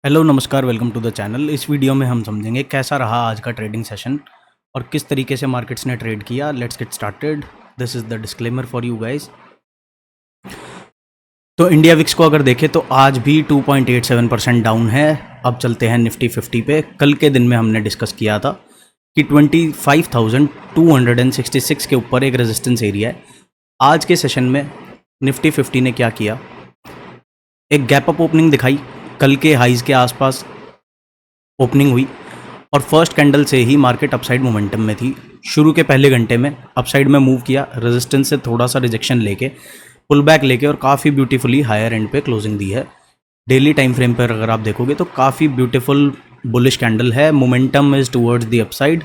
Hello नमस्कार, welcome to the channel. इस video में हम समझेंगे कैसा रहा आज का ट्रेडिंग सेशन और किस तरीके से मार्केट्स ने ट्रेड किया। Let's get started. This is the disclaimer for you guys. तो इंडिया विक्स को अगर देखें तो आज भी 2.87% डाउन है। अब चलते हैं निफ्टी 50 पे। कल के दिन में हमने डिस्कस किया था कि 25,266 के ऊपर एक रेजिस्टेंस एरिया है। आज के सेशन में निफ्टी 50 ने क्या किया, एक गैप अप ओपनिंग दिखाई। कल के हाइज के आसपास ओपनिंग हुई और फर्स्ट कैंडल से ही मार्केट अपसाइड मोमेंटम में थी। शुरू के पहले घंटे में अपसाइड में मूव किया, रेजिस्टेंस से थोड़ा सा रिजेक्शन लेके पुल बैक लेके और काफ़ी ब्यूटीफुली हायर एंड पे क्लोजिंग दी है। डेली टाइम फ्रेम पर अगर आप देखोगे तो काफ़ी ब्यूटीफुल बुलिश कैंडल है। Momentum is towards the upside,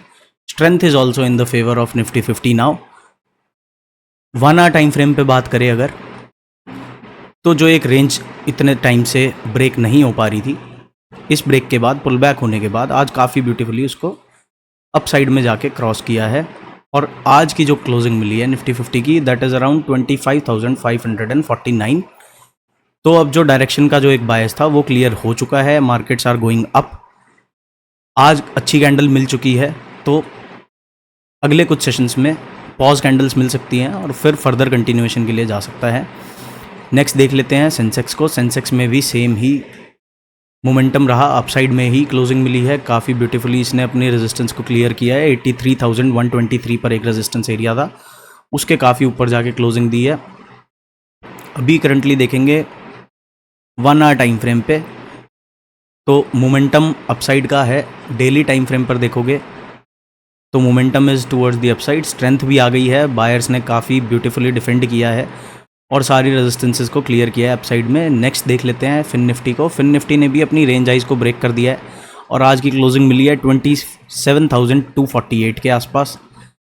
strength is also in the favour of Nifty 50 now. 1 hour time frame पे बात करें अगर, तो जो एक रेंज इतने टाइम से ब्रेक नहीं हो पा रही थी, इस ब्रेक के बाद पुल बैक होने के बाद आज काफ़ी ब्यूटीफुली उसको अप साइड में जाके क्रॉस किया है। और आज की जो क्लोजिंग मिली है निफ्टी 50 की, दैट इज़ अराउंड 25,549। तो अब जो डायरेक्शन का जो एक बायस था वो क्लियर हो चुका है। Markets are going up. आज अच्छी कैंडल मिल चुकी है, तो अगले कुछ सेशंस में पॉज कैंडल्स मिल सकती हैं और फिर फर्दर कंटिन्यूएशन के लिए जा सकता है। नेक्स्ट देख लेते हैं सेंसेक्स को। सेंसेक्स में भी सेम ही मोमेंटम रहा, अपसाइड में ही क्लोजिंग मिली है। काफ़ी ब्यूटीफुली इसने अपने रेजिस्टेंस को क्लियर किया है। 83,123 पर एक रेजिस्टेंस एरिया था, उसके काफ़ी ऊपर जाके क्लोजिंग दी है। अभी करंटली देखेंगे 1 आवर टाइम फ्रेम पे, तो मोमेंटम अपसाइड का है। डेली टाइम फ्रेम पर देखोगे तो momentum is towards the upside, strength भी आ गई है। बायर्स ने काफ़ी ब्यूटीफुली डिफेंड किया है और सारी रेजिस्टेंसेस को क्लियर किया है अपसाइड में। नेक्स्ट देख लेते हैं फिन निफ्टी को। फिन निफ्टी ने भी अपनी रेंज आइज को ब्रेक कर दिया है और आज की क्लोजिंग मिली है 27,248 के आसपास।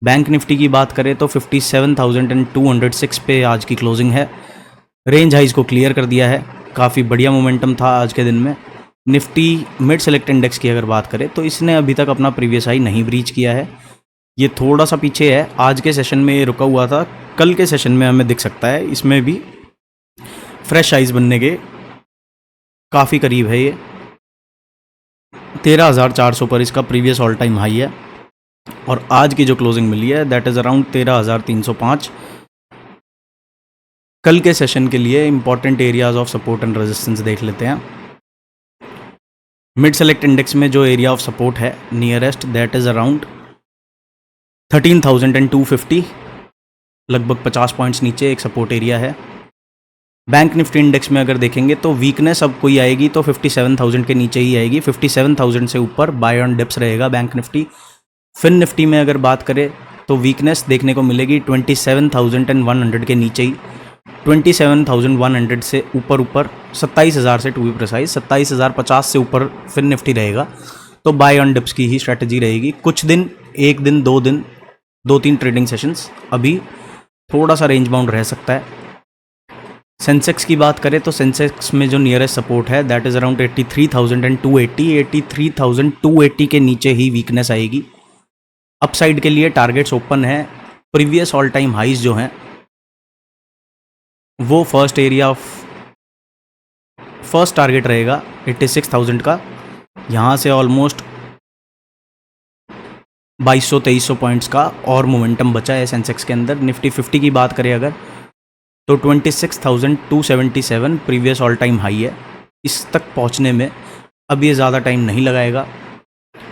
बैंक निफ्टी की बात करें तो 57,206 पे आज की क्लोजिंग है। रेंज हाइज को क्लियर कर दिया है। काफ़ी बढ़िया मोमेंटम था आज के दिन में। निफ्टी मिड सेलेक्ट इंडेक्स की अगर बात करें तो इसने अभी तक अपना प्रीवियस हाई नहीं ब्रीच किया है। ये थोड़ा सा पीछे है। आज के सेशन में ये रुका हुआ था, कल के सेशन में हमें दिख सकता है इसमें भी फ्रेश हाइज बनने के काफ़ी करीब है। ये 13,400 पर इसका प्रीवियस ऑल टाइम हाई है और आज की जो क्लोजिंग मिली है दैट इज़ अराउंड 13,305। कल के सेशन के लिए important areas of support and resistance देख लेते हैं। मिड सेलेक्ट इंडेक्स में जो एरिया ऑफ सपोर्ट है नियरेस्ट, दैट इज़ अराउंड 13,250, लगभग 50 पॉइंट्स नीचे एक सपोर्ट एरिया है। बैंक निफ्टी इंडेक्स में अगर देखेंगे तो वीकनेस अब कोई आएगी तो 57,000 के नीचे ही आएगी। 57,000 से ऊपर बाय ऑन डिप्स रहेगा बैंक निफ्टी। फिन निफ्टी में अगर बात करें तो वीकनेस देखने को मिलेगी 27,100 के नीचे ही। 27,100 से ऊपर 27,000 से, टू बी प्रिसाइज 27,050 से ऊपर फिन निफ्टी रहेगा तो बाय ऑन डिप्स की ही स्ट्रैटेजी रहेगी। कुछ दिन, एक दिन, 2 दिन, 2-3 ट्रेडिंग सेशंस अभी थोड़ा सा रेंज बाउंड रह सकता है। सेंसेक्स की बात करें तो सेंसेक्स में जो नियरेस्ट सपोर्ट है दैट इज़ अराउंड 83,280। 83,280 के नीचे ही वीकनेस आएगी। अपसाइड के लिए टारगेट्स ओपन है। प्रीवियस ऑल टाइम हाइज जो हैं वो फर्स्ट टारगेट रहेगा 86,000 का। यहाँ से ऑलमोस्ट 2200-2300 पॉइंट्स का और मोमेंटम बचा है सेंसेक्स के अंदर। निफ्टी 50 की बात करें अगर तो 26,277 प्रीवियस ऑल टाइम हाई है। इस तक पहुंचने में अब ये ज़्यादा टाइम नहीं लगाएगा।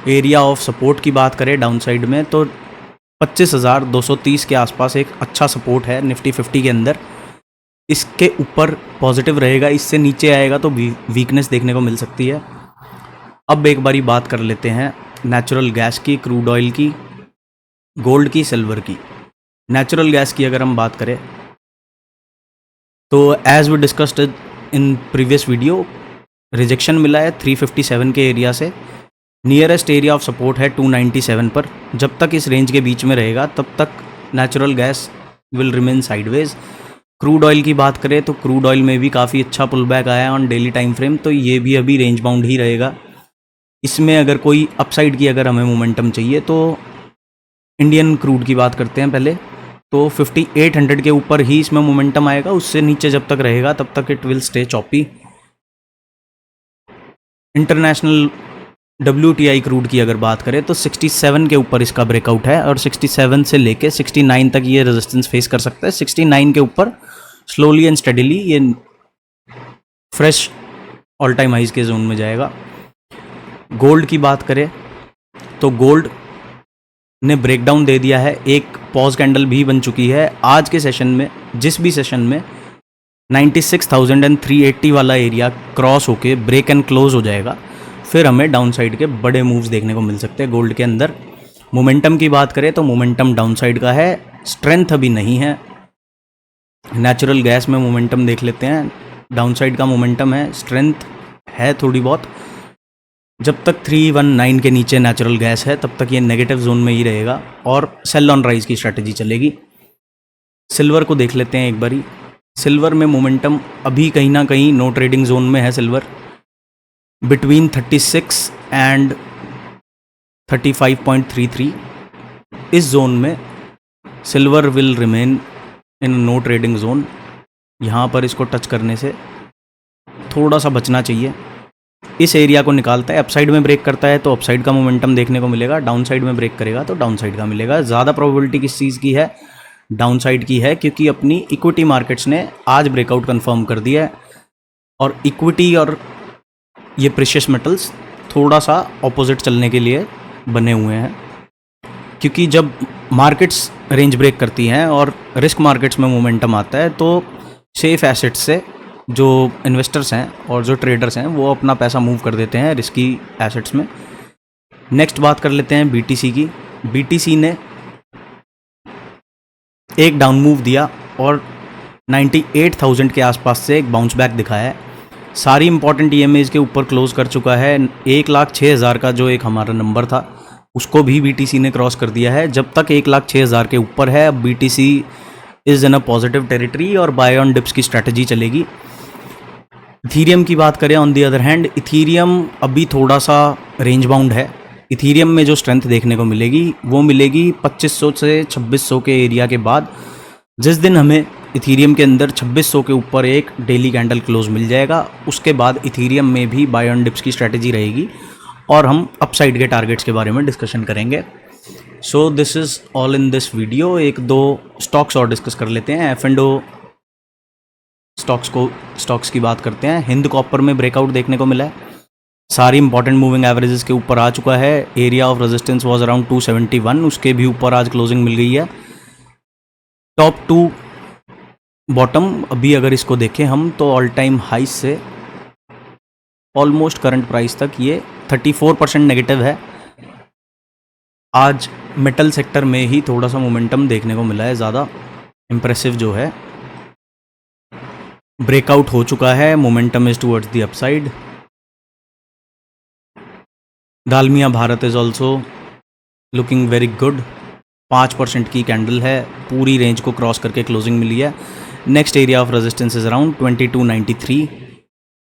एरिया ऑफ सपोर्ट की बात करें डाउन साइड में तो 25,230 के आसपास एक अच्छा सपोर्ट है निफ्टी 50 के अंदर। इसके ऊपर पॉजिटिव रहेगा, इससे नीचे आएगा तो वीकनेस देखने को मिल सकती है। अब एक बारी बात कर लेते हैं नेचुरल गैस की, क्रूड ऑयल की, गोल्ड की, सिल्वर की। नेचुरल गैस की अगर हम बात करें तो as we discussed in previous video, rejection मिला है 357 के एरिया से। नियरेस्ट एरिया ऑफ सपोर्ट है 297 पर। जब तक इस रेंज के बीच में रहेगा तब तक natural gas will remain sideways. Crude oil की बात करें तो क्रूड ऑयल में भी काफ़ी अच्छा पुल बैक आया है ऑन डेली टाइम फ्रेम, तो ये भी अभी रेंज बाउंड ही रहेगा। इसमें अगर कोई अपसाइड की अगर हमें मोमेंटम चाहिए तो इंडियन क्रूड की बात करते हैं पहले, तो 5800 के ऊपर ही इसमें मोमेंटम आएगा। उससे नीचे जब तक रहेगा तब तक it will stay choppy. International WTI crude की अगर बात करें तो 67 के ऊपर इसका ब्रेकआउट है और 67 से लेके 69 तक ये रेजिस्टेंस फेस कर सकता है। 69 के ऊपर स्लोली एंड स्टडीली ये फ्रेश ऑल टाइम हाइज के जोन में जाएगा। गोल्ड की बात करें तो गोल्ड ने ब्रेकडाउन दे दिया है, एक पॉज कैंडल भी बन चुकी है। आज के सेशन में जिस भी सेशन में 96,380 वाला एरिया क्रॉस होके ब्रेक एंड क्लोज हो जाएगा, फिर हमें डाउन साइड के बड़े मूव्स देखने को मिल सकते हैं गोल्ड के अंदर। मोमेंटम की बात करें तो मोमेंटम डाउन साइड का है, स्ट्रेंथ अभी नहीं है। नेचुरल गैस में मोमेंटम देख लेते हैं, डाउन साइड का मोमेंटम है, स्ट्रेंथ है थोड़ी बहुत। जब तक 319 के नीचे नेचुरल गैस है तब तक ये नेगेटिव जोन में ही रहेगा और सेल ऑन राइज की स्ट्रैटेजी चलेगी। सिल्वर को देख लेते हैं एक बारी। सिल्वर में मोमेंटम अभी कहीं ना कहीं नो ट्रेडिंग जोन में है। सिल्वर बिटवीन 36 एंड 35.33 इस जोन में silver will remain in no trading zone. यहाँ पर इसको टच करने से थोड़ा सा बचना चाहिए। इस एरिया को निकालता है, अपसाइड में ब्रेक करता है तो अपसाइड का मोमेंटम देखने को मिलेगा, डाउन साइड में ब्रेक करेगा तो डाउन साइड का मिलेगा। ज़्यादा प्रोबेबिलिटी किस चीज़ की है? डाउन साइड की है, क्योंकि अपनी इक्विटी मार्केट्स ने आज ब्रेकआउट कंफर्म कर दिया है और इक्विटी और ये प्रेशियस मेटल्स थोड़ा सा ऑपोजिट चलने के लिए बने हुए हैं, क्योंकि जब मार्केट्स रेंज ब्रेक करती हैं और रिस्क मार्केट्स में मोमेंटम आता है तो सेफ एसेट्स से जो इन्वेस्टर्स हैं और जो ट्रेडर्स हैं वो अपना पैसा मूव कर देते हैं रिस्की एसेट्स में। नेक्स्ट बात कर लेते हैं BTC की। BTC ने एक डाउन मूव दिया और 98,000 के आसपास से एक बाउंस बैक दिखाया है। सारी इंपॉर्टेंट EMAs के ऊपर क्लोज कर चुका है। 1,06,000 का जो एक हमारा नंबर था उसको भी BTC ने क्रॉस कर दिया है। जब तक 1,06,000 के ऊपर है अब BTC is in a positive territory और बाय ऑन डिप्स की स्ट्रैटेजी चलेगी। इथीरियम की बात करें on the other hand, Ethereum अभी थोड़ा सा रेंज बाउंड है। इथीरियम में जो स्ट्रेंथ देखने को मिलेगी वो मिलेगी 2500 से 2600 के एरिया के बाद। जिस दिन हमें इथीरियम के अंदर 2600 के ऊपर एक डेली कैंडल क्लोज मिल जाएगा उसके बाद इथीरियम में भी बाय ऑन डिप्स की स्ट्रैटेजी रहेगी और हम अपसाइड के टारगेट्स के बारे में डिस्कशन करेंगे। So this is all in this video. एक दो स्टॉक्स और डिस्कस कर लेते हैं। F&O स्टॉक्स की बात करते हैं। हिंद कॉपर में ब्रेकआउट देखने को मिला है, सारी इंपॉर्टेंट मूविंग एवरेजेस के ऊपर आ चुका है। Area of resistance was around 271, उसके भी ऊपर आज क्लोजिंग मिल गई है। टॉप 2 बॉटम अभी अगर इसको देखें हम तो ऑल टाइम हाई से ऑलमोस्ट करंट प्राइस तक ये 34% नेगेटिव है। आज मेटल सेक्टर में ही थोड़ा सा मोमेंटम देखने को मिला है, ज़्यादा इम्प्रेसिव जो है। ब्रेकआउट हो चुका है, momentum is towards the upside. Dalmia Bharat is also looking very good. 5% की कैंडल है, पूरी रेंज को क्रॉस करके क्लोजिंग मिली है। Next area of resistance is around 2293।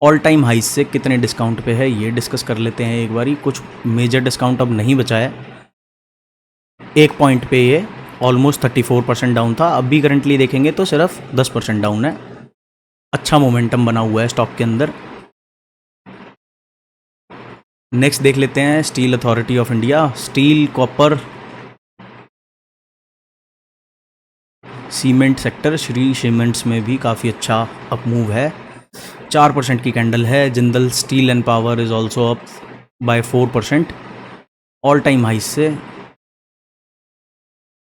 All time high से कितने डिस्काउंट पे है ये डिस्कस कर लेते हैं एक बारी। कुछ मेजर डिस्काउंट अब नहीं बचा है। एक पॉइंट पे ये ऑलमोस्ट 34% डाउन था, अभी करंटली देखेंगे तो सिर्फ 10% डाउन है। अच्छा मोमेंटम बना हुआ है स्टॉक के अंदर। नेक्स्ट देख लेते हैं steel authority of India. Steel, copper, cement sector, Shri cements में भी काफ़ी अच्छा अप मूव है, 4% की कैंडल है। Jindal steel and power is also up by 4%। All time high से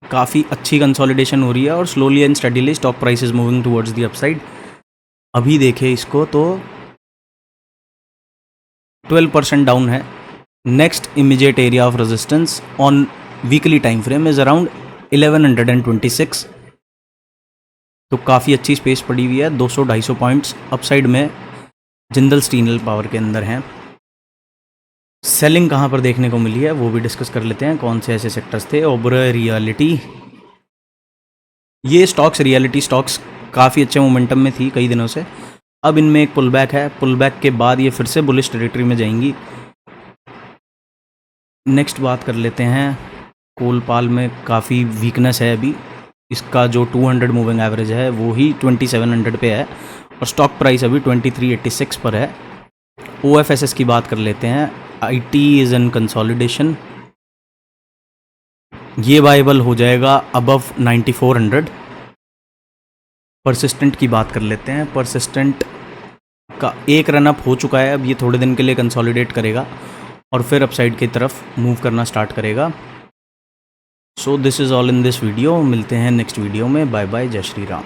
काफ़ी अच्छी कंसोलिडेशन हो रही है और slowly and steadily stock price is moving towards the upside. अभी देखें इसको तो 12% डाउन है। Next immediate area of resistance on weekly time frame is around 1126। तो काफ़ी अच्छी स्पेस पड़ी हुई है, 200-250 पॉइंट्स अपसाइड में जिंदल स्टील पावर के अंदर हैं। सेलिंग कहाँ पर देखने को मिली है वो भी डिस्कस कर लेते हैं। कौन से ऐसे सेक्टर्स थे? ओबरॉय रियलिटी, ये स्टॉक्स रियलिटी स्टॉक्स काफ़ी अच्छे मोमेंटम में थी कई दिनों से। अब इनमें एक पुल बैक है, पुल बैक के बाद ये फिर से बुलिश टेरिटरी में जाएंगी। नेक्स्ट बात कर लेते हैं कोल पाल में काफ़ी वीकनेस है अभी। इसका जो 200 मूविंग एवरेज है वो ही 2700 पे है और स्टॉक प्राइस अभी 2386 पर है। OFSS की बात कर लेते हैं। IT इज़ इन कंसोलिडेशन, ये वाइबल हो जाएगा अबव 9400। परसिस्टेंट की बात कर लेते हैं। परसिस्टेंट का एक रन अप हो चुका है, अब ये थोड़े दिन के लिए कंसोलिडेट करेगा और फिर अपसाइड की तरफ मूव करना स्टार्ट करेगा। So this is all in this video. मिलते हैं नेक्स्ट वीडियो में। बाय बाय, जय श्री राम।